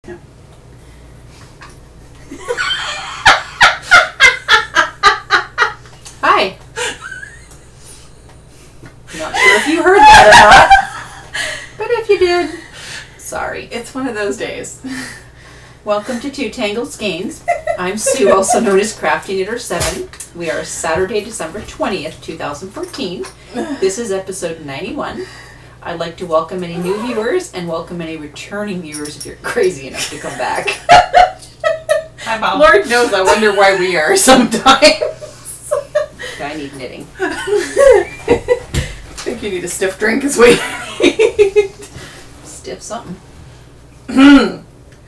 Yeah. Hi. Not sure if you heard that or not, but if you did, sorry. It's one of those days. Welcome to Two Tangled Skeins. I'm Sue, also known as Crafty Knitter 7. We are Saturday, December 20th, 2014. This is episode 91. I'd like to welcome any new viewers and welcome any returning viewers if you're crazy enough to come back. Hi, Mom. Lord knows I wonder why we are sometimes. I need knitting. I think you need a stiff drink as we Stiff something.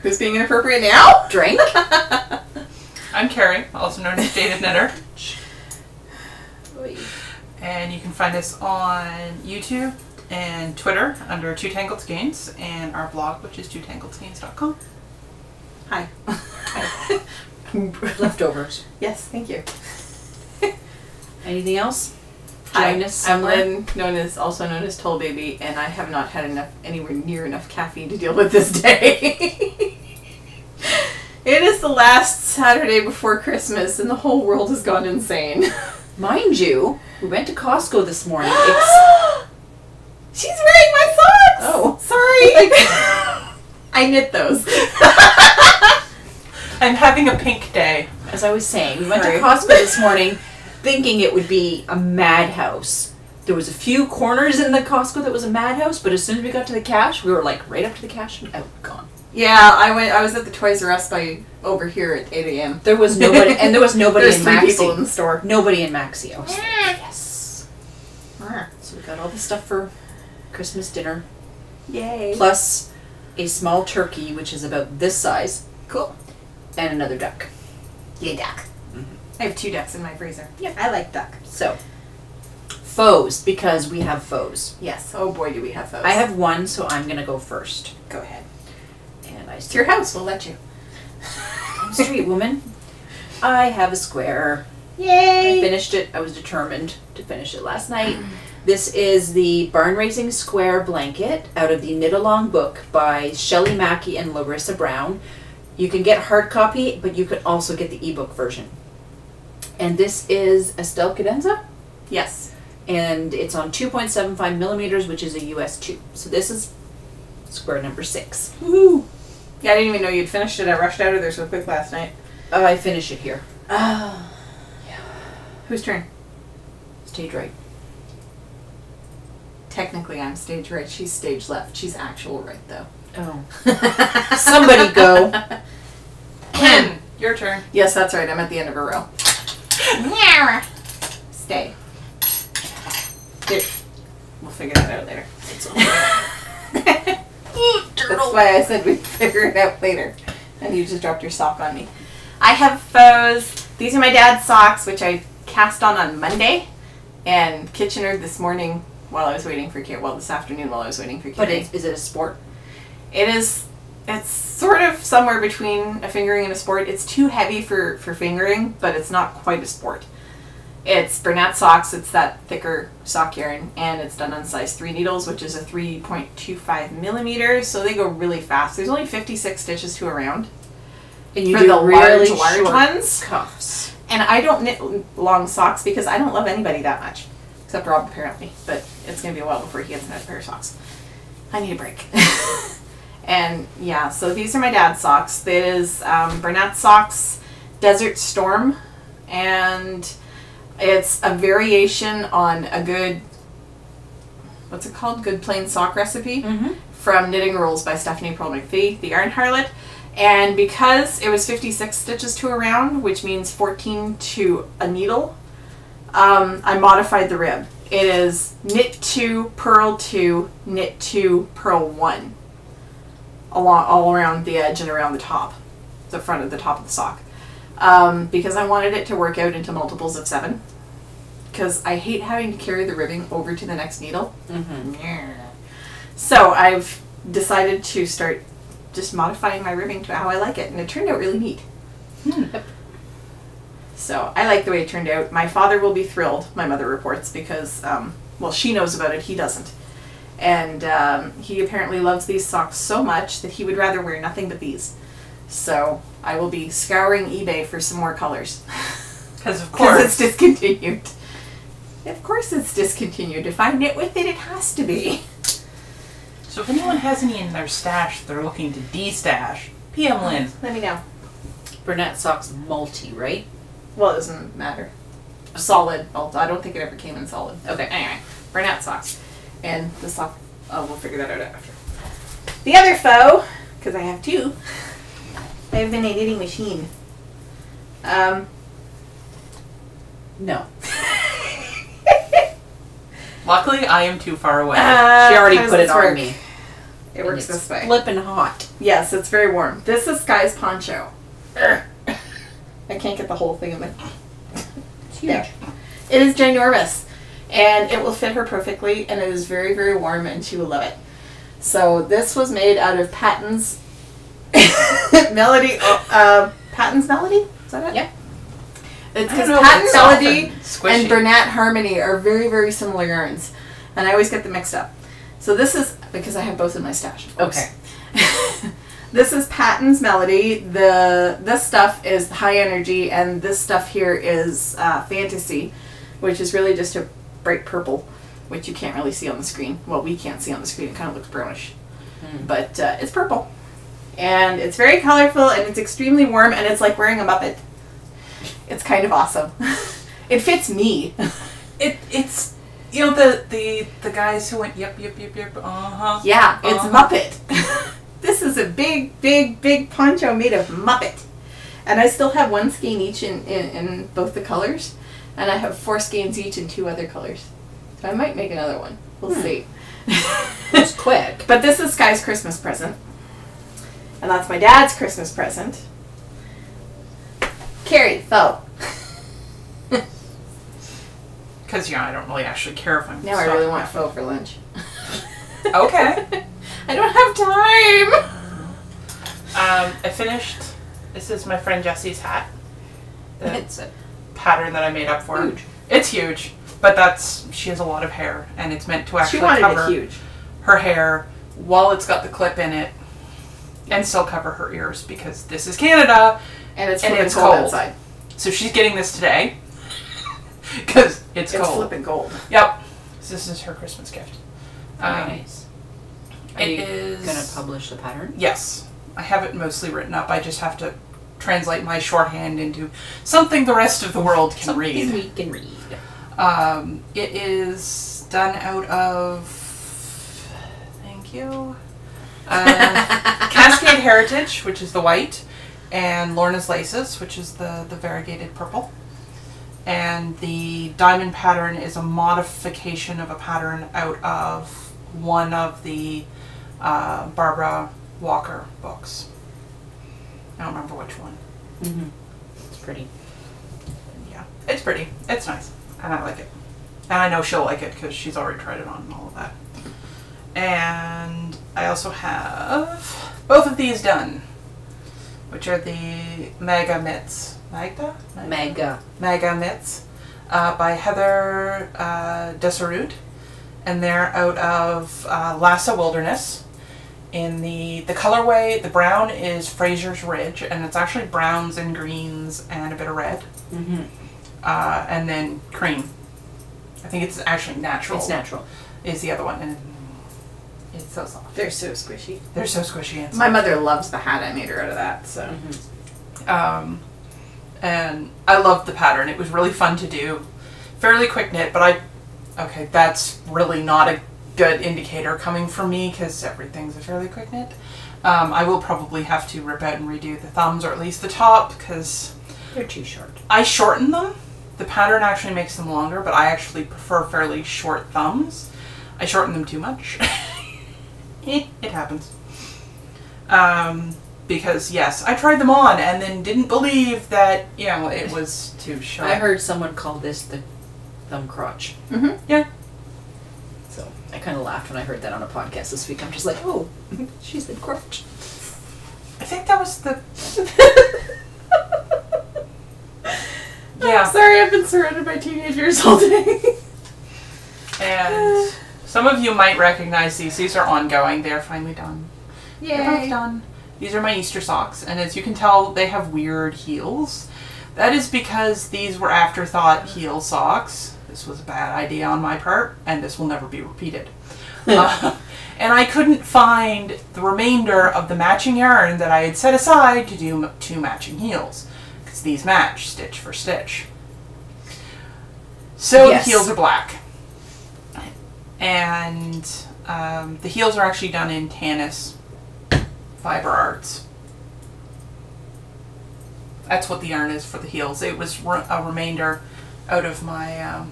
Who's being inappropriate now? Drink. I'm Kari, also known as Dated Knitter. Oy. And you can find us on YouTube and Twitter under Two Tangled Skeins, and our blog, which is twotangledskeins.com. Hi. Hi. Leftovers. Yes, thank you. Anything else? Hi, Join us I'm somewhere? Lynn, also known as Toll Baby, and I have not had anywhere near enough caffeine to deal with this day. It is the last Saturday before Christmas, and the whole world has gone insane. Mind you, we went to Costco this morning. She's wearing my socks! Oh. Sorry! I knit those. I'm having a pink day. As I was saying, we went Sorry. to Costco this morning thinking it would be a madhouse. There was a few corners in the Costco that was a madhouse, but as soon as we got to the cash, we were like right up to the cash and out, gone. Yeah, I was at the Toys R Us over here at 8 a.m. There was nobody, and there was nobody There's in 3 people in Maxi. the store. Nobody in Maxi. I was like, yes. So we got all the stuff for Christmas dinner, Yay. plus a small turkey, which is about this size, Cool. and another duck. Yay, duck. I have 2 ducks in my freezer. Yeah. I like duck. So, foes, because we have foes. Yes. Oh boy, do we have those. I have one, so I'm going to go first. Go ahead. And I It's your house. We'll let you. Street woman. I have a square. I Yay. finished it. I was determined to finish it last night. This is the Barn Raising Square blanket out of the Knit Along book by Shelley Mackey and Larissa Brown. You can get hard copy, but you could also get the ebook version. And this is Estelle Cadenza, Yes. and it's on 2.75 millimeters, which is a US 2. So this is square number 6. Woohoo. Yeah, I didn't even know you'd finished it. I rushed out of there so quick last night. I finish it here. Oh. Yeah. Whose turn? Stage right. Technically, I'm stage right. She's stage left. She's actual right, though. Oh. Somebody go. Lynn, your turn. Yes, that's right. I'm at the end of a row. Stay. There. We'll figure that out later. That's why I said we'd figure it out later. And you just dropped your sock on me. I have foes. These are my dad's socks, which I cast on Monday. And Kitchener this morning while I was waiting for Kit. Well, this afternoon while I was waiting for Kit. But is it a sport? It is. It's sort of somewhere between a fingering and a sport. It's too heavy for fingering, but it's not quite a sport. It's Bernat socks. It's that thicker sock yarn, and it's done on size 3 needles, which is a 3.25 millimeters. So they go really fast. There's only 56 stitches to a round. And you for do the really large short ones. cuffs. And I don't knit long socks because I don't love anybody that much, except Rob apparently. But it's gonna be a while before he gets another pair of socks. I need a break. And yeah, so these are my dad's socks. It is Bernat Socks Desert Storm, and it's a variation on a good, what's it called? Good Plain Sock Recipe from Knitting Rules by Stephanie Pearl McPhee, the Yarn Harlot. And because it was 56 stitches to a round, which means 14 to a needle, I modified the rib. It is knit 2, purl 2, knit 2, purl 1. All around the edge and around the top, the front of the top of the sock, because I wanted it to work out into multiples of 7, because I hate having to carry the ribbing over to the next needle. So I've decided to start just modifying my ribbing to how I like it, and it turned out really neat. So I like the way it turned out. My father will be thrilled, my mother reports, because well, she knows about it, he doesn't. And he apparently loves these socks so much that he would rather wear nothing but these. So I will be scouring eBay for some more colors. Because of course. It's discontinued. Of course it's discontinued. If I knit with it, it has to be. So if anyone has any in their stash they're looking to de-stash, PM Lynn. Let me know. Bernat socks multi, right? Well, it doesn't matter. Solid. I don't think it ever came in solid. Okay. Anyway, Bernat socks. And the sock, we'll figure that out after. The other foe, because I have two, I have been a knitting machine. No. Luckily, I am too far away. She already put it on work. me. It works this way. Flippin' hot. Yes, it's very warm. This is Sky's poncho. I can't get the whole thing in there. It's huge. There. It is ginormous. And it will fit her perfectly, and it is very, very warm, and she will love it. So this was made out of Patton's Melody. Patton's Melody? Is that it? Yeah. It's I because don't know, Patton it's soft Melody and squishy. and Bernat Harmony are very, very similar yarns. And I always get them mixed up. So this is, because I have both in my stash, of course. Okay. This is Patton's Melody. This stuff is high energy, and this stuff here is fantasy, which is really just a bright purple, which you can't really see on the screen. Well, we can't see on the screen. It kind of looks brownish. But it's purple. And it's very colorful, and it's extremely warm, and it's like wearing a Muppet. It's kind of awesome. It fits me. It's you know the guys who went yep uh-huh. Yeah, it's Muppet. This is a big, big, big poncho made of Muppet. And I still have one skein each in both the colors. And I have 4 skeins each in 2 other colors. So I might make another one. We'll see. It's quick. But this is Sky's Christmas present. And that's my dad's Christmas present. Carrie, faux. Because I don't really actually care if I'm. Now I really want faux for lunch. Okay. I don't have time. I finished. This is my friend Jessie's hat. It's a Pattern that I made up for her. huge. It's huge, but she has a lot of hair, and it's meant to actually She wanted cover it huge. her hair while it's got the clip in it, and still cover her ears because this is Canada And it's and flipping it's cold cold outside. So she's getting this today because it's It's cold. flipping gold. Yep. So this is her Christmas gift. Very nice. Are It you is gonna publish the pattern? Yes. I have it mostly written up. I just have to translate my shorthand into something the rest of the world can Something read. we can read. It is done out of, thank you, Cascade Heritage, which is the white, and Lorna's Laces, which is the variegated purple. And the diamond pattern is a modification of a pattern out of one of the Barbara Walker books. I don't remember which one. Mm-hmm. It's pretty. Yeah, it's pretty. It's nice. And I like it. And I know she'll like it because she's already tried it on and all of that. And I also have both of these done, which are the Mega Mitts. Mega. Mega Mitts by Heather Desarud. And they're out of Lhasa Wilderness. In the colorway, the brown is Fraser's Ridge, and it's actually browns and greens and a bit of red. Mm-hmm. And then cream. I think it's actually natural. It's natural. Is the other one, and it's so soft. They're so squishy. They're so squishy and soft. My mother loves the hat I made her out of that, so. Mm-hmm. And I loved the pattern. It was really fun to do. Fairly quick knit, but okay, that's really not a good indicator coming from me because everything's a fairly quick knit. I will probably have to rip out and redo the thumbs, or at least the top, because They're too short. I shorten them. The pattern actually makes them longer, but I actually prefer fairly short thumbs. I shorten them too much. It happens. Because yes, I tried them on and then didn't believe that, it was too short. I heard someone call this the thumb crotch. Mm-hmm. Yeah. So I kind of laughed when I heard that on a podcast this week. I'm just like, oh, she said crotch. I think that was the... I'm sorry, I've been surrounded by teenagers all day. And Some of you might recognize these. These are ongoing. They are finally done. Yay. They're both done. These are my Easter socks, and as you can tell, they have weird heels. That is because these were afterthought heel socks. This was a bad idea on my part, and this will never be repeated. And I couldn't find the remainder of the matching yarn that I had set aside to do 2 matching heels, because these match stitch for stitch. So Yes. the heels are black. And the heels are actually done in Tannis Fiber Arts. That's what the yarn is for the heels. It was a remainder out of my,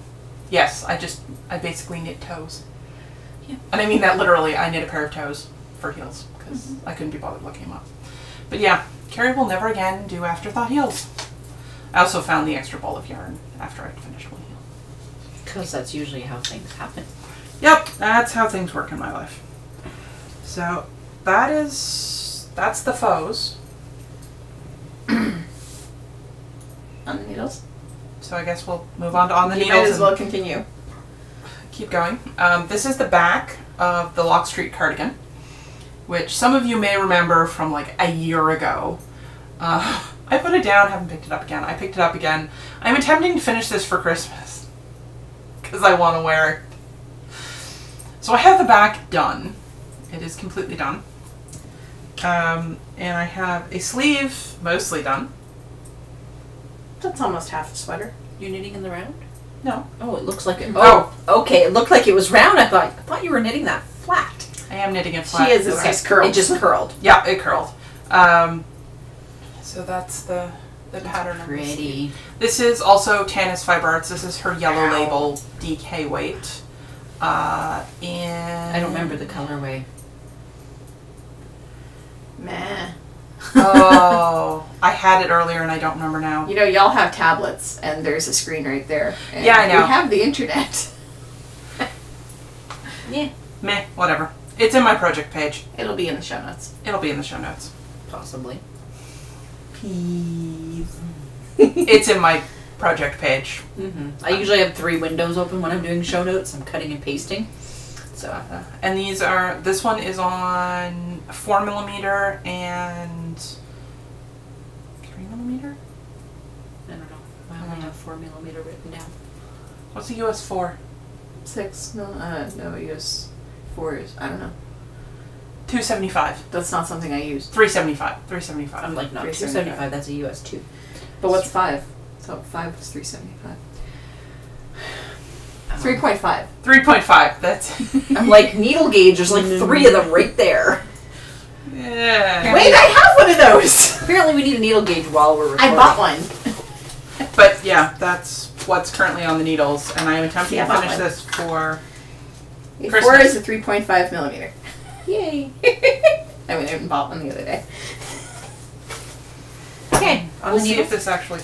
yes, I basically knit toes. Yeah. And I mean that literally. I knit a pair of toes for heels because I couldn't be bothered looking them up. But yeah, Kari will never again do afterthought heels. I also found the extra ball of yarn after I'd finished one heel. Because that's usually how things happen. Yep, that's how things work in my life. So that's the faux. On the needles. So I guess we'll move on to on the You needles. might as well continue. Keep going. This is the back of the Lock Street cardigan, which some of you may remember from like a year ago. I put it down, haven't picked it up again. I picked it up again. I'm attempting to finish this for Christmas because I want to wear it. So I have the back done. It is completely done. And I have a sleeve mostly done. That's almost half a sweater. You knitting in the round? No. Oh, it looks like it. Oh. Oh, okay. It looked like it was round. I thought you were knitting that flat. I am knitting it flat. She is. It's just curled. It just curled. Yeah, it curled. So that's the pattern of the Pretty. sleeve. This is also Tannis Fiber Arts. This is her yellow Wow. label DK weight. And I don't remember the colorway. Meh. Oh, I had it earlier and I don't remember now. You know, y'all have tablets, and there's a screen right there. And Yeah, I know. We have the internet. Yeah. Meh, whatever. It's in my project page. It'll be in the show notes. It'll be in the show notes. Possibly. Please. It's in my project page. I usually have 3 windows open when I'm doing show notes. I'm cutting and pasting. So. And this one is on 4mm and 3mm? I don't know. I only have 4mm written down. What's the US 4? 6 mil. No, US 4 is. I don't know. 275. That's not something I use. 375. 375. I'm like, not 375. 275. That's a US 2. But what's 5? So 5 was 375. 3.5. 3.5. That's. I'm like, needle gauge. There's like 3 of them right there. Yeah. Wait, I have one of those! Apparently, we need a needle gauge while we're recording. I bought one. But yeah, that's what's currently on the needles, and I am attempting Yeah, I to bought finish one. this for. A Christmas. 4 is a 3.5 millimeter. Yay. I went out and bought one the other day. Okay, on We'll the see needles. if this actually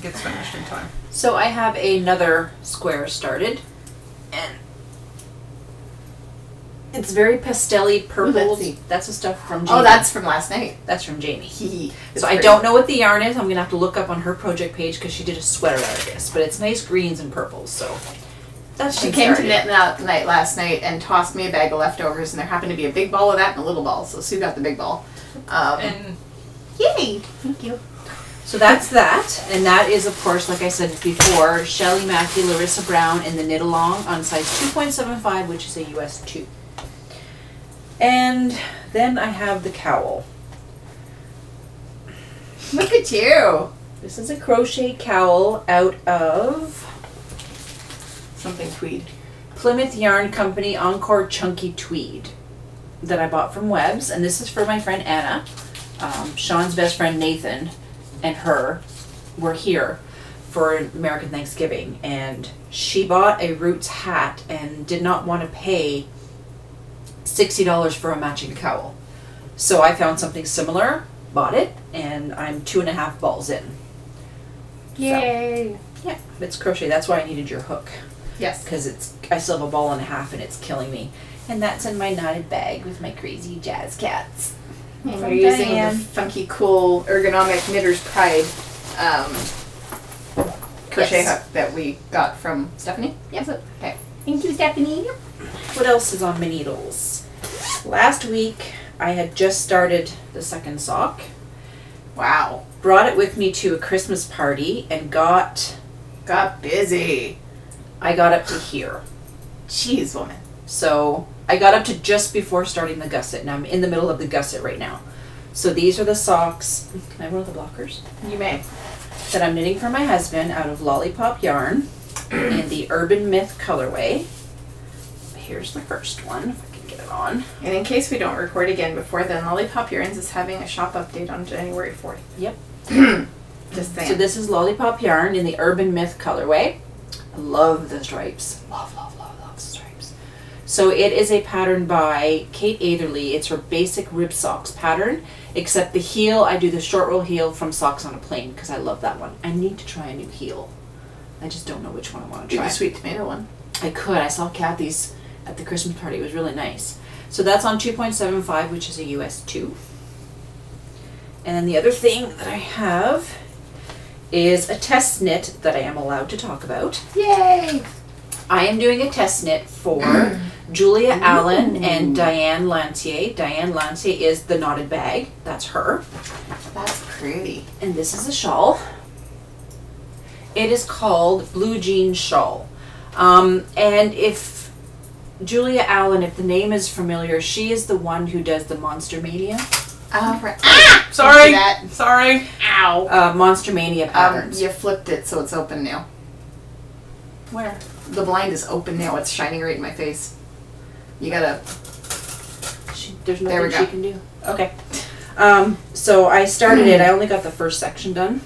gets finished in time. So I have another square started, and it's very pastel-y purple. Ooh, let's see. That's the stuff from Jamie. Oh, that's from last night. That's from Jamie. It's So I pretty. don't know what the yarn is. I'm gonna have to look up on her project page because she did a sweater out of this. But it's nice greens and purples. So that's She came to knit night last night and tossed me a bag of leftovers, and there happened to be a big ball of that and a little ball. So Sue got the big ball. And Yay! Thank you. So that's that, and that is, of course, like I said before, Shelley Mackey, Larissa Brown in the knit along on size 2.75, which is a US 2. And then I have the cowl. Look at you. This is a crochet cowl out of Something tweed. Plymouth Yarn Company Encore Chunky Tweed that I bought from Webb's, and this is for my friend Anna. Sean's best friend Nathan and her were here for American Thanksgiving, and she bought a Roots hat and did not want to pay $60 for a matching cowl. So I found something similar, bought it, and I'm 2.5 balls in. Yay! So, yeah, it's crochet. That's why I needed your hook, Yes. because I still have a ball and a half and it's killing me. And that's in my knotted bag with my crazy jazz cats. And From we're using Diane. the funky, cool, ergonomic Knitter's Pride crochet Yes. hook that we got from Stephanie. Yes. Okay. Thank you, Stephanie. what else is on my needles? Last week, I had just started the second sock. Wow. Brought it with me to a Christmas party and got busy. I got up to here. Jeez, woman. So I got up to just before starting the gusset, and I'm in the middle of the gusset right now. So these are the socks. Can I roll the blockers? You may. That I'm knitting for my husband out of Lollipop yarn in the Urban Myth colorway. Here's the first one, if I can get it on. And in case we don't record again before then, Lollipop Yarns is having a shop update on January 4th. Yep. Just saying. So this is Lollipop yarn in the Urban Myth colorway. I love the stripes. Love the stripes. So it is a pattern by Kate Atherley. It's her basic rib socks pattern, except the heel, I do the short roll heel from Socks on a Plane because I love that one. I need to try a new heel. I just don't know which one I want to Do try. the sweet tomato one. I could. I saw Kathy's at the Christmas party. It was really nice. So that's on 2.75, which is a US 2. And then the other thing that I have is a test knit that I am allowed to talk about. Yay! I am doing a test knit for Julia Allen and Diane Lancier. Diane Lancier is the knotted bag. That's her. That's pretty. And this is a shawl. It is called Blue Jean Shawl. And if Julia Allen, if the name is familiar, she is the one who does the Monster Mania. Right. Ah! Sorry. Sorry. Ow. Monster Mania patterns. You flipped it so it's open now. Where? The blind is open now. It's shining right in my face. You gotta... There's There we nothing go. she can do. Okay. So I started it. I only got the first section done.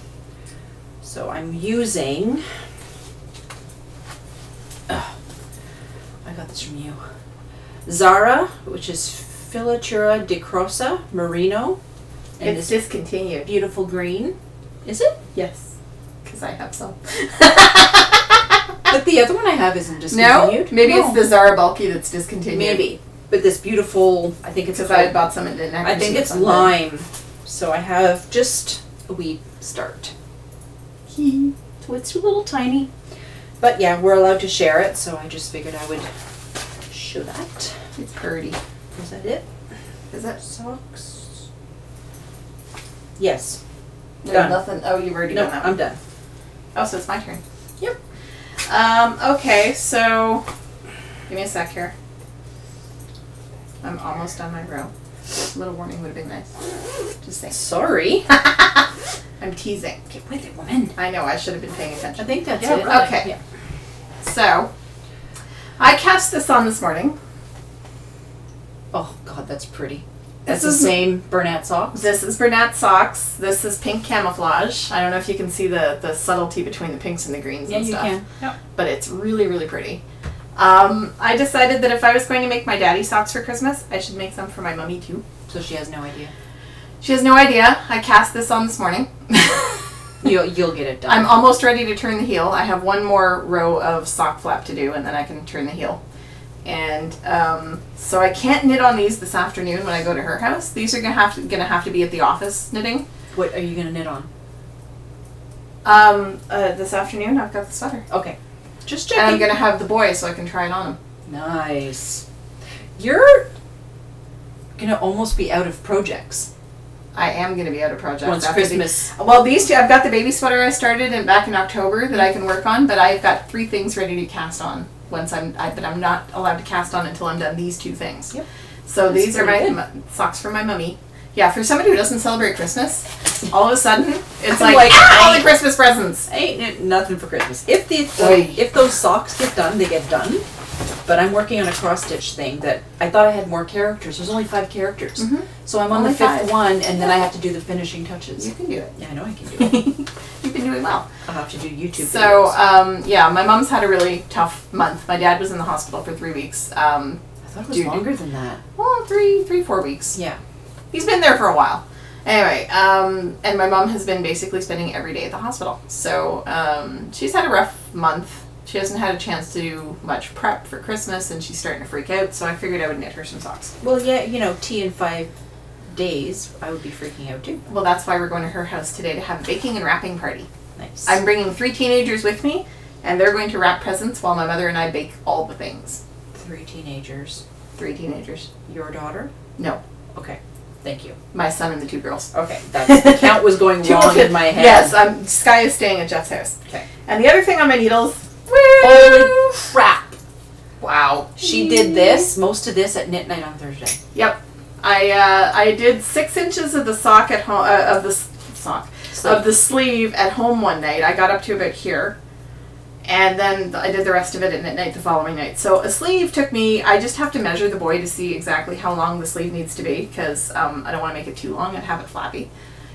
So I'm using... I got this from you. Zara, which is Filatura de Crosa Merino. And It's this discontinued. beautiful green. Is it? Yes. Because I have some. But the other one I have isn't No? discontinued. Maybe No. it's the Zara Bulky that's discontinued. Maybe. But this beautiful, I think it's Because I had bought some and didn't actually I think see it's something. lime. So I have just a wee start. So it's a little tiny. But yeah, we're allowed to share it, so I just figured I would show that. It's pretty. Is that it? Is it? Socks? Yes. There's Done. nothing. Oh, you've already No, done that I'm one. done. Oh, so it's my turn. Yep. Okay, so give me a sec here. I'm almost on my row. A little warning would have been nice. Just saying. Sorry. I'm teasing. Get with it, woman. I know, I should have been paying I attention. think that's Yeah, it. right. Okay. Yeah. So, I cast this on this morning. Oh, God, that's pretty. This That's the is- same Bernat socks? This is Bernat socks. This is pink camouflage. I don't know if you can see the subtlety between the pinks and the greens Yeah, and you stuff. can. But it's really, really pretty. I decided that if I was going to make my daddy socks for Christmas, I should make some for my mummy too. So she has no idea. She has no idea. I cast this on this morning. You'll get it done. I'm almost ready to turn the heel. I have one more row of sock flap to do, and then I can turn the heel. And so I can't knit on these this afternoon when I go to her house. These are gonna have to be at the office knitting. What are you gonna knit on? This afternoon I've got the sweater, Okay. Just and I'm checking. gonna have the boy so I can try it on him. Nice. You're gonna almost be out of projects I am gonna be out of projects once after Christmas. Well, these two, I've got the baby sweater I started back in October that I can work on, but I've got 3 things ready to cast on. But I'm not allowed to cast on until I'm done these 2 things. Yep. So That's these are pretty my socks for my mummy. Yeah, for somebody who doesn't celebrate Christmas, all of a sudden it's I'm like, like, all the Christmas presents. I ain't knit nothing for Christmas. If Oy. if those socks get done, they get done. But I'm working on a cross stitch thing that I thought I had more characters. There's only 5 characters. Mhm. So I'm on Only the 5th 5. one, and then I have to do the finishing touches. You can do it. Yeah, I know I can do it. You've been doing well. I'll have to do YouTube So, videos. yeah, my mom's had a really tough month. My dad was in the hospital for 3 weeks. I thought it was dude. longer than that. Well, 4 weeks. Yeah. He's been there for a while. Anyway, and my mom has been basically spending every day at the hospital. So she's had a rough month. She hasn't had a chance to do much prep for Christmas, and she's starting to freak out. So I figured I would knit her some socks. Well, yeah, tea in 5 days, I would be freaking out too. Well, that's why we're going to her house today to have a baking and wrapping party. Nice. I'm bringing 3 teenagers with me, and they're going to wrap presents while my mother and I bake all the things. 3 teenagers. 3 teenagers. Your daughter? No. Okay. Thank you. My son and the 2 girls. Okay. That's, the count was going wrong in my head. Yes, Sky is staying at Jeff's house. Okay. And the other thing on my needles, Holy crap. wow. She did this, most of this at knit night on Thursday. Yep. I did 6 inches of the sock at home, of the sock, of the sleeve at home one night. I got up to about here. And then I did the rest of it at knit night the following night. So a sleeve took me, I just have to measure the boy to see exactly how long the sleeve needs to be, because I don't want to make it too long and have it flappy.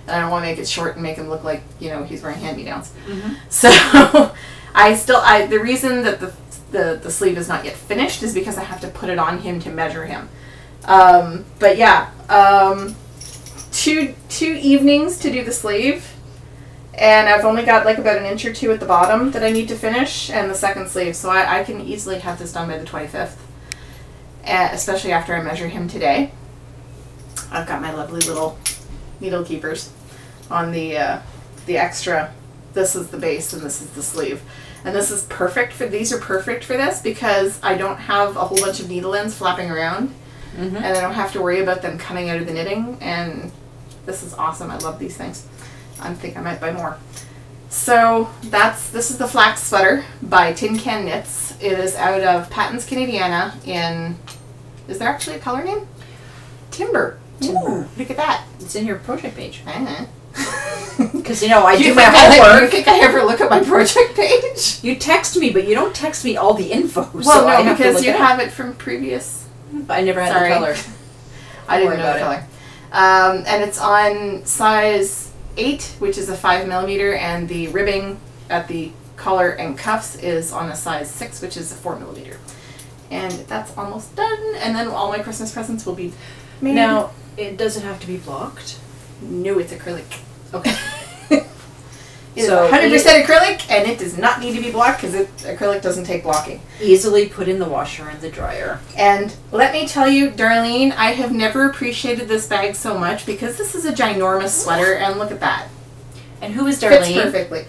And I don't want to make it short and make him look like, you know, he's wearing hand-me-downs. Mm-hmm. So the reason that the sleeve is not yet finished is because I have to put it on him to measure him. But yeah, 2 evenings to do the sleeve. And I've only got like about an inch or 2 at the bottom that I need to finish, and the second sleeve. So I can easily have this done by the 25th, especially after I measure him today. I've got my lovely little needle keepers on the extra. This is the base and this is the sleeve. And this is perfect for, these are perfect for this because I don't have a whole bunch of needle ends flapping around. Mm-hmm. And I don't have to worry about them coming out of the knitting. And this is awesome. I love these things. I think I might buy more. So this is the flax sweater by Tin Can Knits. It is out of Patents Canadiana in, is there actually a color name? Timber. Ooh. Look at that. It's in your project page. Uh-huh. Because, you know, I do my homework. homework. You think I ever look at my project page? You text me, but you don't text me all the info. Well, so no, because you have it from previous. I never had the color. I didn't know the color. And it's on size 8, which is a 5mm, and the ribbing at the collar and cuffs is on a size 6, which is a 4mm. And that's almost done, and then all my Christmas presents will be made. Now, it doesn't have to be blocked. No, it's acrylic. Okay. It's 100% acrylic, and it does not need to be blocked because acrylic doesn't take blocking. Easily put in the washer and the dryer. And let me tell you, Darlene, I have never appreciated this bag so much because this is a ginormous sweater, and look at that. And who is Darlene? Fits perfectly.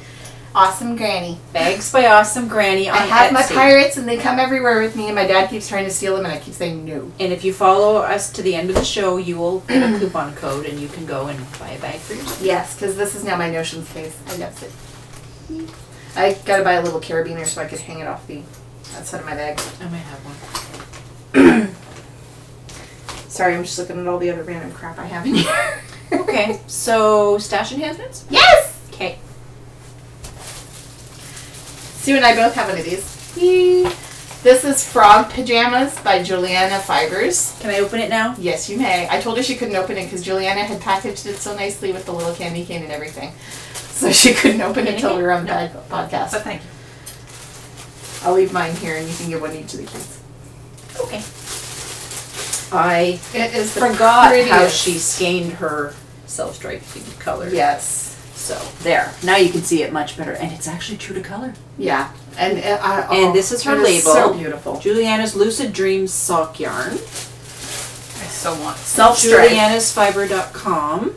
Awesome Granny. Bags by Awesome Granny on I have Etsy. my pirates, and they come everywhere with me, and my dad keeps trying to steal them, and I keep saying no. And if you follow us to the end of the show, you will get a coupon code, and you can go and buy a bag for yourself. Yes, because this is now my Notion space. I love it. I gotta buy a little carabiner so I could hang it off the outside of my bag. I might have one. Sorry, I'm just looking at all the other random crap I have in here. Okay, so stash enhancements? Yes! Okay. Sue and I both have one of these. Yee. This is Frog Pajamas by Juliana Fibers. Can I open it now? Yes, you may. I told her she couldn't open it because Juliana had packaged it so nicely with the little candy cane and everything. So she couldn't open it until we were on the podcast. But thank you. I'll leave mine here and you can give one each of the kids. Okay. I It is forgot how she skeined her self-striping colors. Yes. So, there. Now you can see it much better. And it's actually true to color. Yeah. And this is her label. So beautiful. Juliana's Lucid Dreams sock yarn. I so want Self-stripe. Juliana'sFiber.com.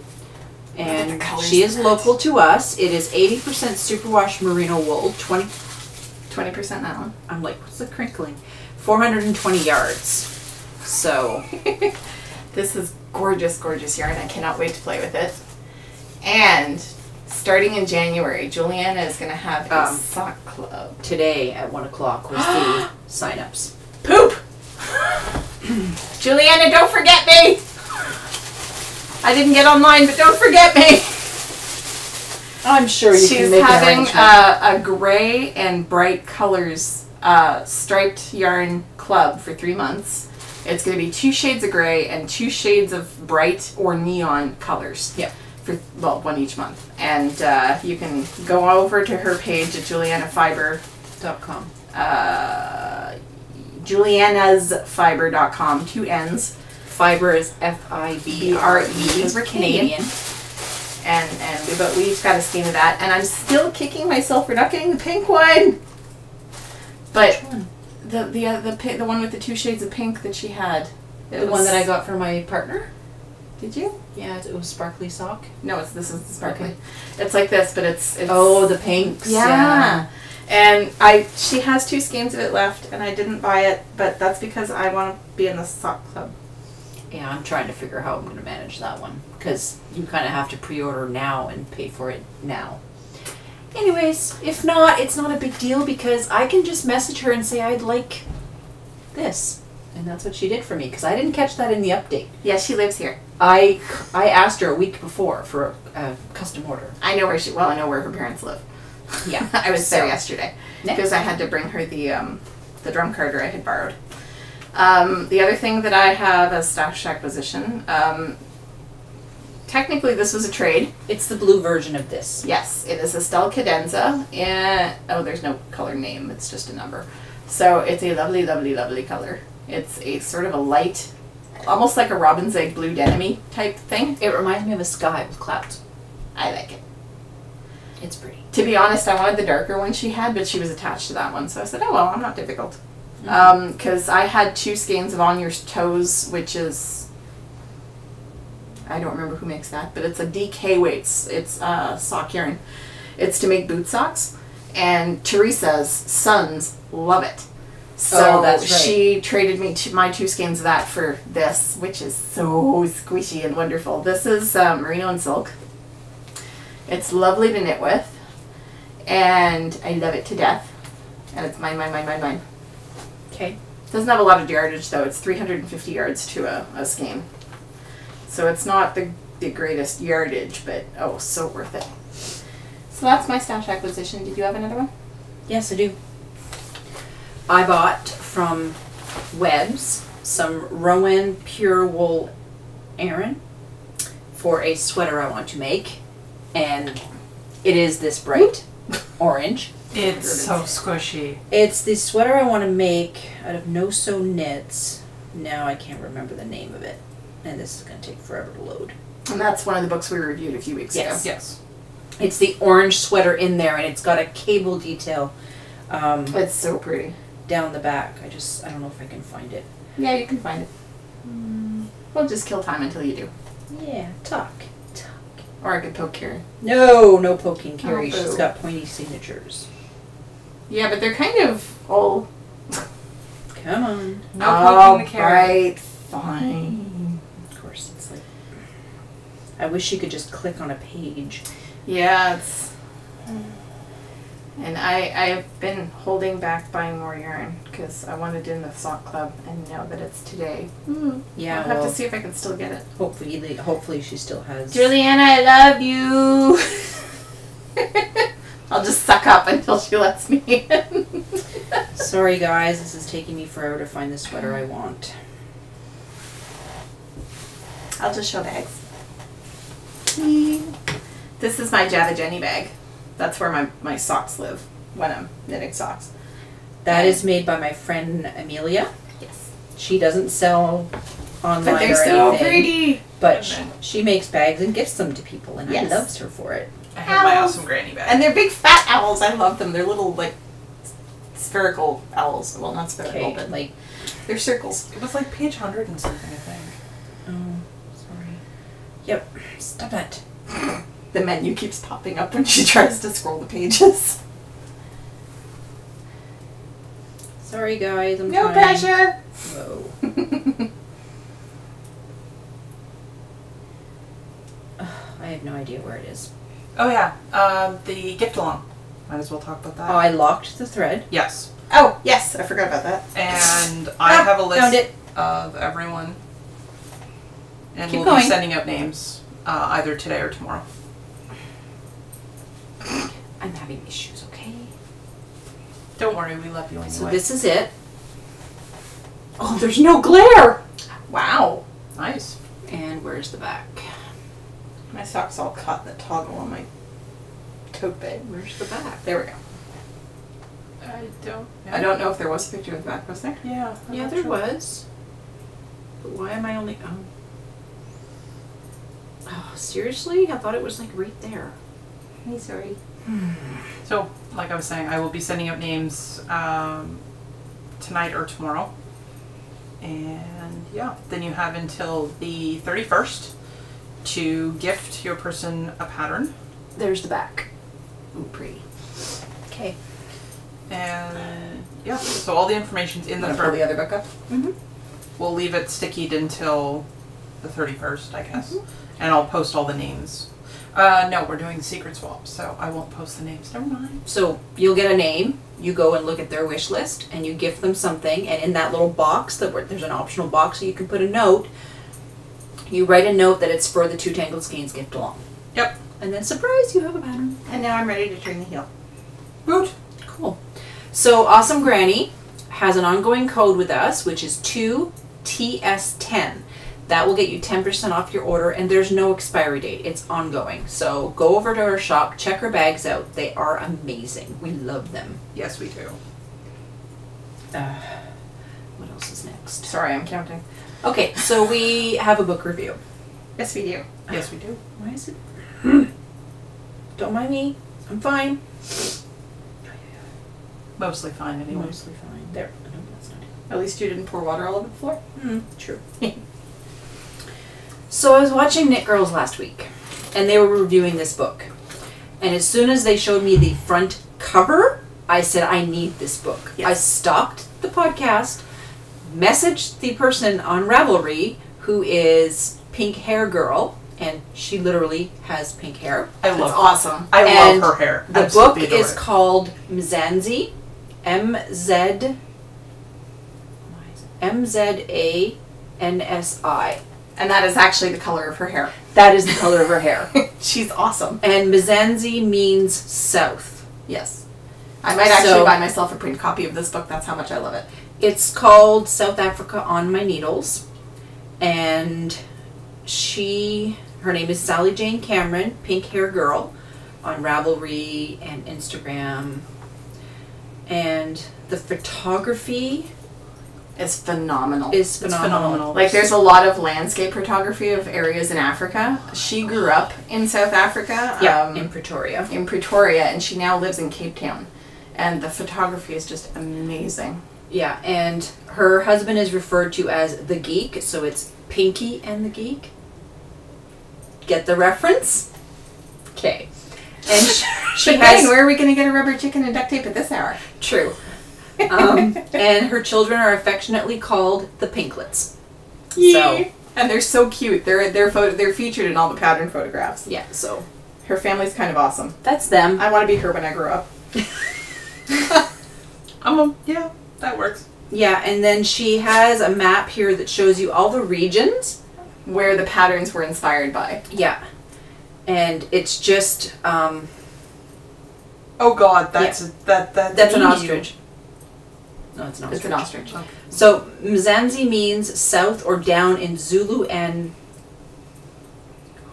And she is local to us. It is 80% superwash merino wool, 20% that one. I'm like, what's the crinkling? 420 yards. So this is gorgeous, gorgeous yarn. I cannot wait to play with it. And starting in January, Juliana is going to have a sock club. Today at 1 o'clock was the sign-ups. Poop! Juliana, don't forget me! I didn't get online, but don't forget me! I'm sure you can make She's having an a gray and bright colors striped yarn club for 3 months. It's going to be 2 shades of gray and 2 shades of bright or neon colors. Yep. For, well, one each month. And you can go over to her page at julianafiber.com. Julianasfiber.com, 2 N's. Fiber is F-I-B-R-E. Because we're Canadian. But we each got a skein of that. And I'm still kicking myself for not getting the pink one. But which one? The one with the 2 shades of pink that she had. The one that I got for my partner? Did you? Yeah, it was sparkly sock. No, this is the sparkly. Okay. It's like this, but it's oh, the pinks. Yeah. And she has 2 skeins of it left, and I didn't buy it, but that's because I want to be in the sock club. Yeah, I'm trying to figure how I'm going to manage that one, because you kind of have to pre-order now and pay for it now. Anyways, if not, it's not a big deal, because I can just message her and say I'd like this. And that's what she did for me, because I didn't catch that in the update. Yeah, she lives here. I asked her a week before for a custom order. I know I know where her parents live. Yeah. I was there yesterday Next. because I had to bring her the drum carder I had borrowed. The other thing that I have as stash acquisition, technically this was a trade. It's the blue version of this. Yes, it is a Stella Cadenza, and there's no color name, it's just a number. So it's a lovely, lovely, lovely color. It's a sort of a light, almost like a robin's egg blue denim type thing. It reminds me of a sky with clouds. I like it. It's pretty. To be honest, I wanted the darker one she had, but she was attached to that one, so I said, oh well, I'm not difficult. Because I had 2 skeins of On Your Toes, which is, I don't remember who makes that, but it's a DK weights. It's sock yarn. It's to make boot socks, and Teresa's sons love it. So that's right. She traded me my 2 skeins of that for this, which is so squishy and wonderful. This is merino and silk. It's lovely to knit with, and I love it to death. And it's mine, mine, mine, mine, mine. Okay. Doesn't have a lot of yardage though. It's 350 yards to a skein. So it's not the greatest yardage, but oh, so worth it. So that's my stash acquisition. Did you have another one? Yes, I do. I bought from Webb's some Rowan Pure Wool Aran for a sweater I want to make. And it is this bright orange. It's so squishy. It's the sweater I want to make out of No Sew Knits. Now I can't remember the name of it. And this is going to take forever to load. And that's one of the books we reviewed a few weeks ago. Yes. It's the orange sweater in there, and it's got a cable detail It's so pretty. down the back. I don't know if I can find it. Yeah, you can find it. We'll just kill time until you do. Yeah, talk. Or I could poke Karen. No poking Carrie. Oh, She's boo. got pointy signatures. Yeah, but they're kind of all... Come on. No poking the Karen. Right, fine. Of course, it's like... I wish you could just click on a page. Yeah, it's... And I have been holding back buying more yarn because I wanted to do in the sock club, and now that it's today, Yeah, I'll have to see if I can still get it. hopefully she still has... Juliana, I love you. I'll just suck up until she lets me in. Sorry guys, this is taking me forever to find the sweater I want. I'll just show bags. This is my Java Jenny bag. That's where my socks live when I'm knitting socks. That is made by my friend Amelia. Yes. She doesn't sell online But they're or so anything. pretty. But she makes bags and gifts them to people, and Yes. I loves her for it. I have my Owls. awesome granny bag. And they're big fat owls. I love them. They're little like spherical owls. Well, not spherical, Okay, but like, they're circles. It was like page 100 and something, I think. oh, sorry. Yep, stop it. The menu keeps popping up when she tries to scroll the pages. Sorry guys, I'm No trying. pressure. Whoa. I have no idea where it is. Oh yeah, the gift along. Might as well talk about that. Oh, I locked the thread. Yes. Oh, yes, I forgot about that. And I have a Found list it. of everyone. And Keep we'll going. be sending out names either today or tomorrow. I'm having issues, okay? Don't worry, we love you anyway. So this is it. Oh, there's no glare! Wow. Nice. And where's the back? My sock's all caught in the toggle on my tote bag. Where's the back? There we go. I don't know if there was a picture of the back, was there? Yeah. I'm Yeah, not there sure. was. But why am I only... Oh, seriously? I thought it was like right there. Hey, sorry. So, like I was saying, I will be sending out names tonight or tomorrow. And yeah, then you have until the 31st to gift your person a pattern. There's the back. Ooh, pretty. Okay. And yeah, so all the information's in the Pull the other book up. We'll leave it stickied until the 31st, I guess. Mm-hmm. And I'll post all the names. No, we're doing secret swap, so I won't post the names. Never mind. So you'll get a name, you go and look at their wish list, and you gift them something, and in that little box, there's an optional box so you can put a note. You write a note that it's for the 2 Tangled Skeins gift along. Yep. And then surprise, you have a pattern. And now I'm ready to turn the heel. Good. Cool. So Awesome Granny has an ongoing code with us, which is 2TS10. That will get you 10% off your order, and there's no expiry date. It's ongoing. So go over to our shop, check our bags out. They are amazing. We love them. Yes, we do. What else is next? Sorry, I'm counting. Okay, so we have a book review. Yes, we do. Yes, we do. Why is it? Don't mind me. I'm fine. Mostly fine, anyway. Mostly fine. There. No, that's not it. At least you didn't pour water all over the floor. True. So I was watching Knit Girls last week, and they were reviewing this book. And as soon as they showed me the front cover, I said, I need this book. Yes. I stopped the podcast, messaged the person on Ravelry who is Pink Hair Girl, and she literally has pink hair. I love awesome. I And love her hair. The Absolutely book adore is it. called Mzansi, MZANSI. And that is actually the color of her hair. That is the color of her hair. She's awesome. And Mzansi means south. Yes. I might actually So- buy myself a print copy of this book. That's how much I love it. It's called South Africa on My Needles. And her name is Sally Jane Cameron, Pink Hair Girl, on Ravelry and Instagram. And the photography It's phenomenal. is phenomenal. Like, there's a lot of landscape photography of areas in Africa. She grew up in South Africa. in Pretoria. In Pretoria, and she now lives in Cape Town. And the photography is just amazing. Yeah, and her husband is referred to as the Geek, so it's Pinky and the Geek. Get the reference? Okay. And she But has... dang, where are we going to get a rubber chicken and duct tape at this hour? True. And her children are affectionately called the Pinklets. So, And they're so cute. They're featured in all the pattern photographs. yeah, so Her family's kind of awesome. that's them. I want to be her when I grow up. Yeah, that works. Yeah, and then she has a map here that shows you all the regions. Where the patterns were inspired by. Yeah. And it's just, Oh God, that's that's an ostrich. No, it's an ostrich. It's an ostrich. Okay. So, Mzansi means south or down in Zulu and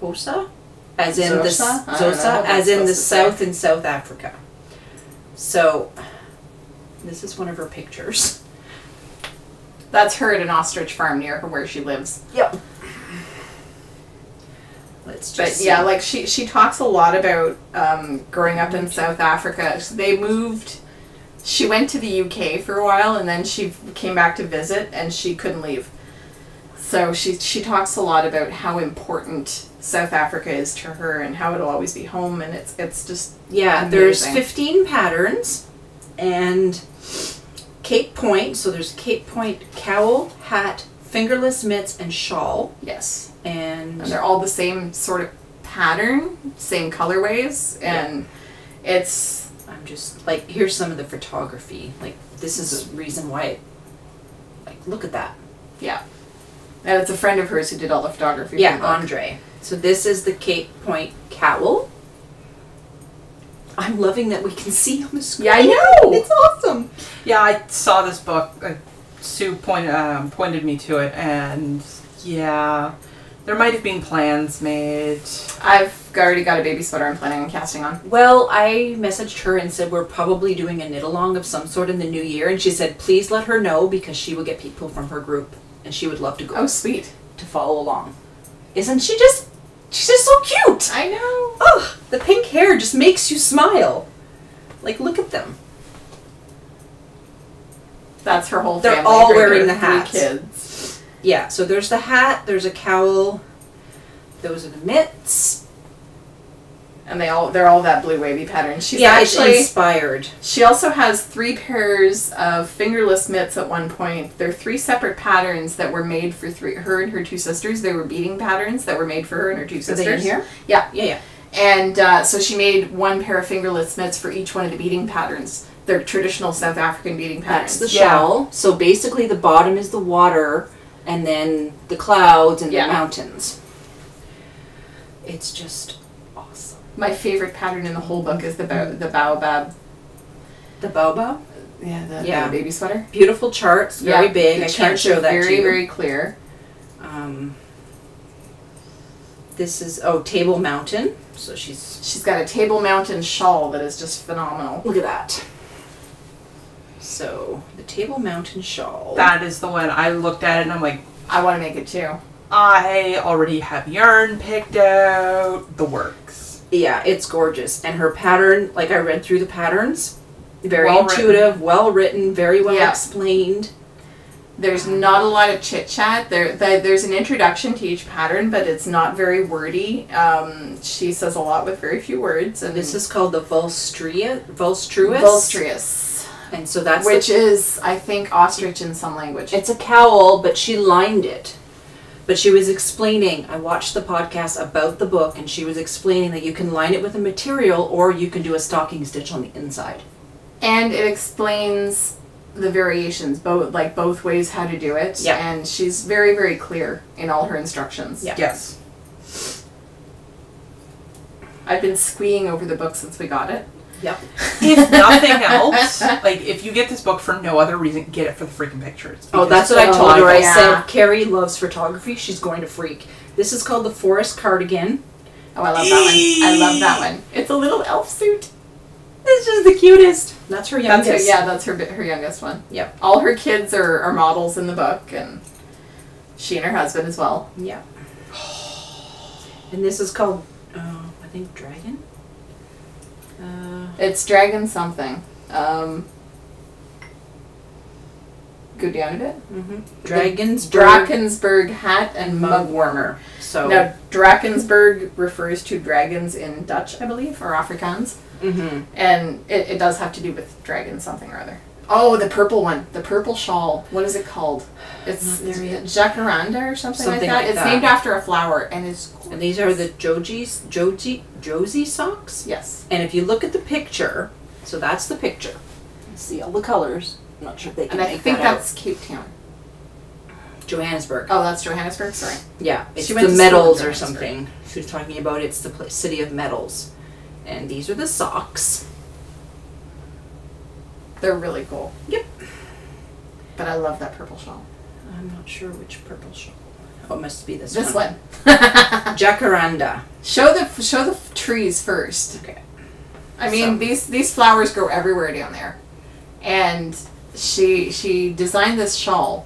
Xhosa, as in the Xhosa? I don't know Xhosa, what as that's in the supposed to say. south in South Africa. So, this is one of her pictures. That's her at an ostrich farm near her where she lives. Yep. Let's But just yeah, see. like she talks a lot about growing up in South Africa. So they moved. She went to the UK for a while, and then she came back to visit, and she couldn't leave. So she talks a lot about how important South Africa is to her, and how it'll always be home, and it's just Yeah, there's amazing. 15 patterns and Cape Point. So there's Cape Point cowl, hat, fingerless mitts, and shawl. Yes. And And they're all the same sort of pattern, same colorways, and it's I'm just like, here's some of the photography. Like, this is a reason why. Like, look at that. yeah. And it's a friend of hers who did all the photography. Yeah, for the book. Andre. So this is the Cape Point cowl. I'm loving that we can see on the screen. Yeah, I know. It's awesome. Yeah, I saw this book. Sue pointed me to it, and yeah, there might have been plans made. I've already got a baby sweater I'm planning on casting on. Well, I messaged her and said we're probably doing a knit along of some sort in the new year, and she said please let her know because she will get people from her group, and she would love to go Oh, sweet. to follow along. Isn't she just? She's just so cute. I know. Ugh, the pink hair just makes you smile. Like, look at them. That's her whole They're family. all right wearing there, the 3 hats. kids. Yeah, so there's the hat, there's a cowl, those are the mitts. And they're all that blue wavy pattern. She's Yeah, actually it's inspired. She also has 3 pairs of fingerless mitts at one point. They're 3 separate patterns that were made for her and her 2 sisters. They were beading patterns that were made for her and her 2 sisters. Are they in here? Yeah. Yeah. And so she made 1 pair of fingerless mitts for each one of the beading patterns. They're traditional South African beading patterns. That's the shell. So basically the bottom is the water, and then the clouds and the mountains. It's just awesome. My favorite pattern in the whole book is the baobab. The baobab? Yeah, the baby sweater. Beautiful charts, very big. I can't show that very, to you. very clear. This is Table Mountain. So she's got a Table Mountain shawl that is just phenomenal. Look at that. So the Table Mountain shawl. That is the one. I looked at it and I'm like, I want to make it too. I already have yarn picked out. The works. Yeah, it's gorgeous. And her pattern, like I read through the patterns, very Well intuitive, well written, very well explained. There's not a lot of chit chat. There's an introduction to each pattern, but it's not very wordy. She says a lot with very few words. And this is called the Vulstruous. And so that's which is, I think, ostrich in some language. It's a cowl, but she lined it. But she was explaining, I watched the podcast about the book, and she was explaining that you can line it with a material or you can do a stocking stitch on the inside. And it explains the variations, both ways how to do it. Yeah. And she's very, very clear in all her instructions. Yeah. Yes. I've been squeeing over the book since we got it. Yep. If nothing else, like if you get this book for no other reason, get it for the freaking pictures. Oh, that's what I told her. I yeah. said, Kari loves photography. She's going to freak. This is called the Forest Cardigan. Oh, I love that one. I love that one. It's a little elf suit. It's just the cutest. That's her youngest. That's her youngest one. Yep. All her kids are models in the book, and she and her husband as well. Yeah. And this is called, I think, Dragon? It's Dragon something. Go down a bit. Drakensberg hat and mug warmer. So now, Drakensberg refers to dragons in Dutch, I believe, or Afrikaans. Mm-hmm. And it does have to do with dragon something or other. Oh, the purple one. The purple shawl. What is it called? It's jacaranda or something like that. It's named after a flower, and it's gorgeous. And these are the Josie socks? Yes. And if you look at the picture, so that's the picture. You see all the colors. I'm not sure if they can And make I think that that's Cape Town. Johannesburg. Oh, that's Johannesburg? Sorry. Yeah, it's She went the to metals school in or something. She was talking about it's the city of metals. And these are the socks. They're really cool. Yep. But I love that purple shawl. I'm not sure which purple shawl. Oh, it must be this one. Jacaranda. Show the trees first. Okay. I mean, these flowers grow everywhere down there. And she designed this shawl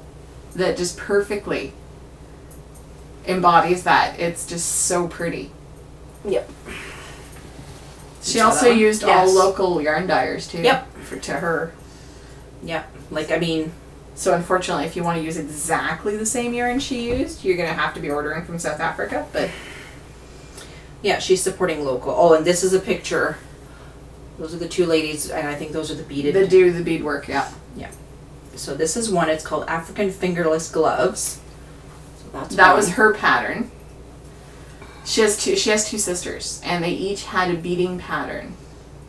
that just perfectly embodies that. It's just so pretty. Yep. She also used all local yarn dyers too. Yep. To her. Yep. Like, I mean... So unfortunately, if you want to use exactly the same yarn she used, you're going to have to be ordering from South Africa, but... Yeah, she's supporting local. Oh, and this is a picture. Those are the 2 ladies, and I think those are the beaded... The beadwork, yeah. Yeah. So this is one, it's called African Fingerless Gloves. So that was her pattern. She has 2 sisters, and they each had a beading pattern.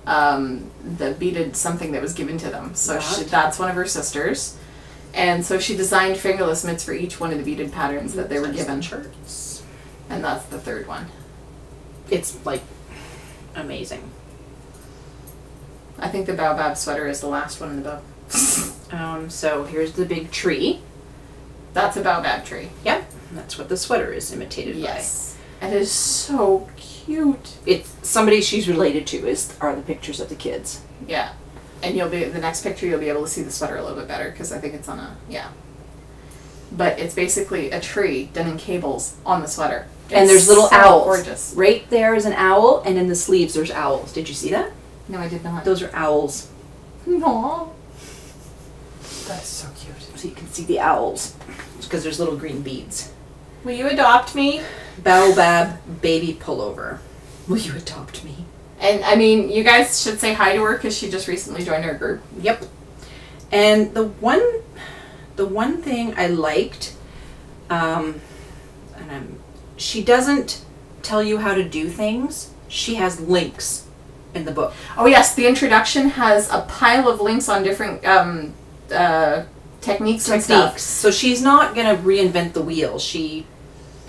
That beaded something that was given to them. So that's one of her sisters. And so she designed fingerless mitts for each one of the beaded patterns that they were given. Charts. And that's the 3rd one. It's, like, amazing. I think the baobab sweater is the last one in the book. So here's the big tree. That's a baobab tree. Yep. That's what the sweater is imitated by. Yes. It is so cute. It's somebody she's related to are the pictures of the kids. Yeah. And the next picture you'll be able to see the sweater a little bit better because I think it's on but it's basically a tree done in cables on the sweater. And there's little owls. Gorgeous. Right there is an owl, and in the sleeves there's owls. Did you see that? No, I did not. Those are owls. Aww. That's so cute. So you can see the owls because there's little green beads. Will you adopt me? Baobab baby pullover. Will you adopt me? And I mean, you guys should say hi to her because she just recently joined our group. Yep. And the one thing I liked, she doesn't tell you how to do things. She has links in the book. Oh yes, the introduction has a pile of links on different techniques and stuff. So she's not gonna reinvent the wheel.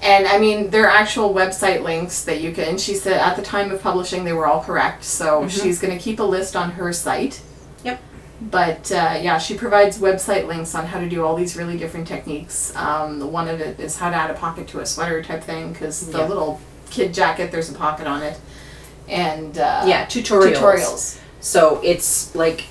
And I mean, they're actual website links that you can. She said at the time of publishing they were all correct. So she's going to keep a list on her site. Yep. But yeah, she provides website links on how to do all these really different techniques. One of it is how to add a pocket to a sweater type thing, because the little kid jacket, there's a pocket on it. And yeah, tutorials. So it's like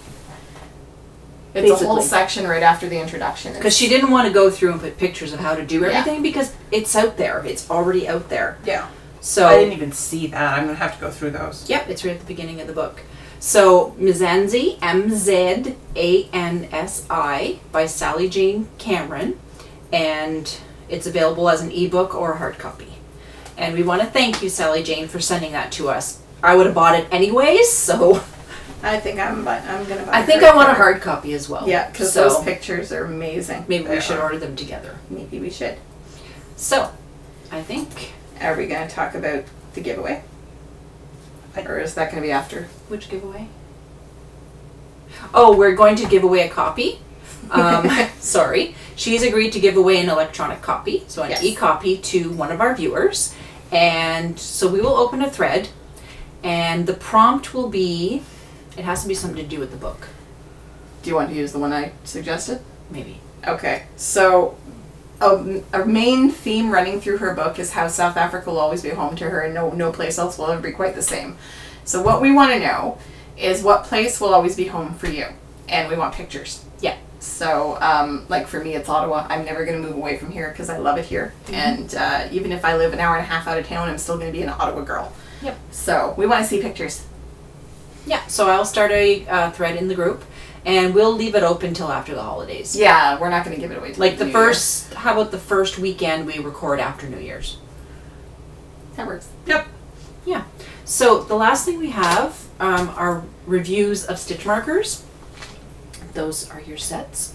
it's a whole section right after the introduction. Because she didn't want to go through and put pictures of how to do everything because it's out there. It's already out there. Yeah. So I didn't even see that. I'm going to have to go through those. Yep, it's right at the beginning of the book. So Mzansi, M-Z-A-N-S-I, by Sally Jane Cameron, and it's available as an ebook or a hard copy. And we want to thank you, Sally Jane, for sending that to us. I would have bought it anyways, so I think I'm gonna buy. I think I want a hard copy as well. Yeah, because those pictures are amazing. Maybe we should order them together. Maybe we should. So, I think. Are we gonna talk about the giveaway? Or is that gonna be after? Which giveaway? Oh, we're going to give away a copy. Sorry. She's agreed to give away an electronic copy, so an e-copy to one of our viewers. And so we will open a thread, and the prompt will be, it has to be something to do with the book. Do you want to use the one I suggested? Maybe. Okay, so a main theme running through her book is how South Africa will always be home to her and no place else will ever be quite the same. So what we want to know is what place will always be home for you, and we want pictures. Yeah. So like for me it's Ottawa. I'm never going to move away from here because I love it here. And even if I live an hour and a half out of town, I'm still going to be an Ottawa girl. Yep. So we want to see pictures. Yeah, so I'll start a thread in the group, and we'll leave it open till after the holidays. Yeah, we're not going to give it away till like the New first, how about the first weekend we record after New Year's? That works. Yep. Yeah. So the last thing we have are reviews of stitch markers. Those are your sets.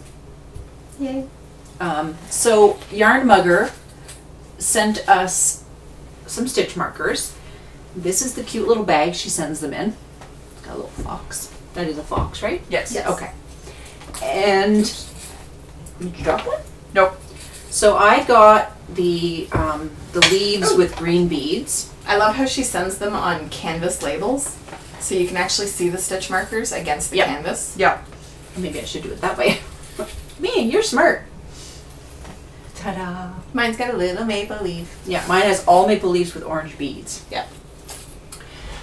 Yay. So Yarn Mugger sent us some stitch markers. This is the cute little bag she sends them in. It's got a little fox. That is a fox, right? Yes. Yes. Okay. And did you drop one? Nope. So I got the leaves with green beads. I love how she sends them on canvas labels, so you can actually see the stitch markers against the canvas. Yep. Maybe I should do it that way. Man, you're smart. Ta-da. Mine's got a little maple leaf. Yeah, mine has all maple leaves with orange beads. Yep.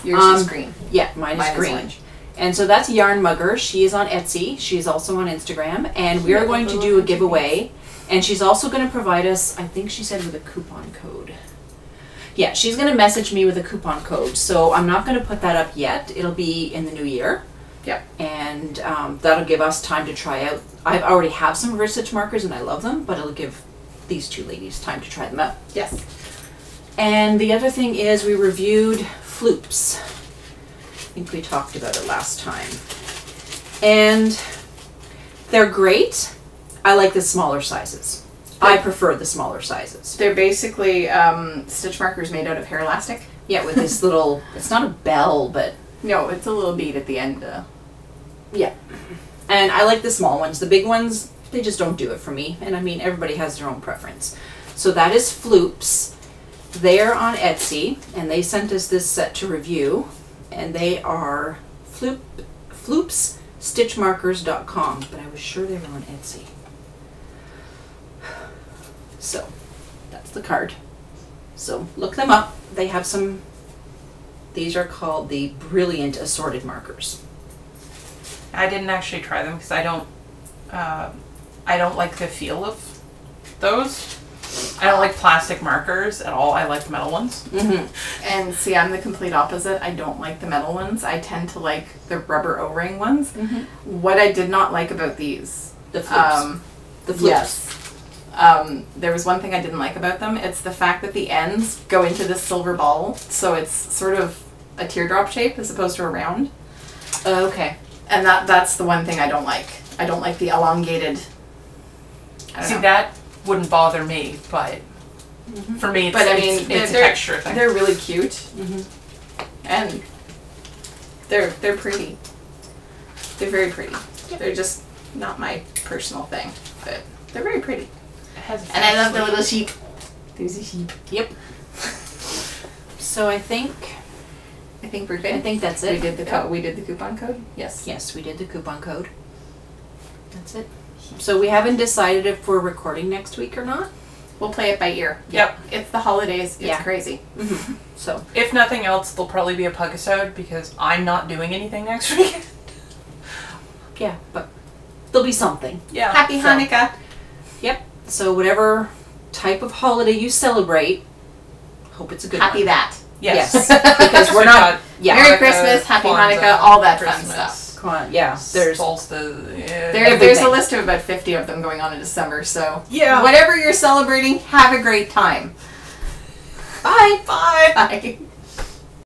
Yours is green. Yeah, mine is green. Orange. And so that's Yarn Mugger. She is on Etsy. She's also on Instagram. And we are going to do a giveaway. And she's also going to provide us, I think she said, with a coupon code. Yeah, she's going to message me with a coupon code. So I'm not going to put that up yet. It'll be in the new year. Yep. And that'll give us time to try out. I already have some of her stitch markers and I love them, but it'll give these two ladies time to try them out. Yes. And the other thing is we reviewed Floops. I think we talked about it last time. And they're great. I like the smaller sizes. I prefer the smaller sizes. They're basically stitch markers made out of hair elastic. Yeah, with this little, it's not a bell, but... No, it's a little bead at the end. Yeah. And I like the small ones. The big ones, they just don't do it for me. And I mean, everybody has their own preference. So that is Floops. They're on Etsy, and they sent us this set to review. And they are floopsstitchmarkers.com, but I was sure they were on Etsy. So, that's the card. So, look them up. They have some, these are called the Brilliant Assorted Markers. I didn't actually try them because I don't like the feel of those. I don't like plastic markers at all. I like metal ones. Mm-hmm. And see, I'm the complete opposite. I don't like the metal ones. I tend to like the rubber O-ring ones. Mm-hmm. What I did not like about these, The Floops. The Floops. Yes. There was one thing I didn't like about them. It's the fact that the ends go into this silver ball, so it's sort of a teardrop shape as opposed to a round. Okay. And that's the one thing I don't like. I don't like the elongated. I don't See, know. that wouldn't bother me, but for me, it's, But I mean, it's a texture thing. They're really cute, and they're pretty. They're very pretty. They're just not my personal thing, but they're very pretty. It has a And I love the sleeve. little sheep. There's a sheep. Yep. So I think We're good. I think that's it. We did the we did the coupon code. Yes. Yes, we did the coupon code. That's it. So we haven't decided if we're recording next week or not. We'll play it by ear. Yep. It's the holidays. It's Yeah. crazy. So If nothing else, there'll probably be a Pugisode because I'm not doing anything next week. yeah, but there'll be something. Yeah. Happy So- Hanukkah. Yep. So whatever type of holiday you celebrate, hope it's a good Happy one. that. Yes. Yes. Because we're We've not. got Yeah. Merry Hanukkah, Christmas, Happy Kwanzaa, Hanukkah, all that fun Christmas, stuff. Come on. Yeah. There's. Solstice. Yeah. There's a Everything. list of about 50 of them going on in December, so Yeah. whatever you're celebrating, have a great time. Bye. Bye. Bye.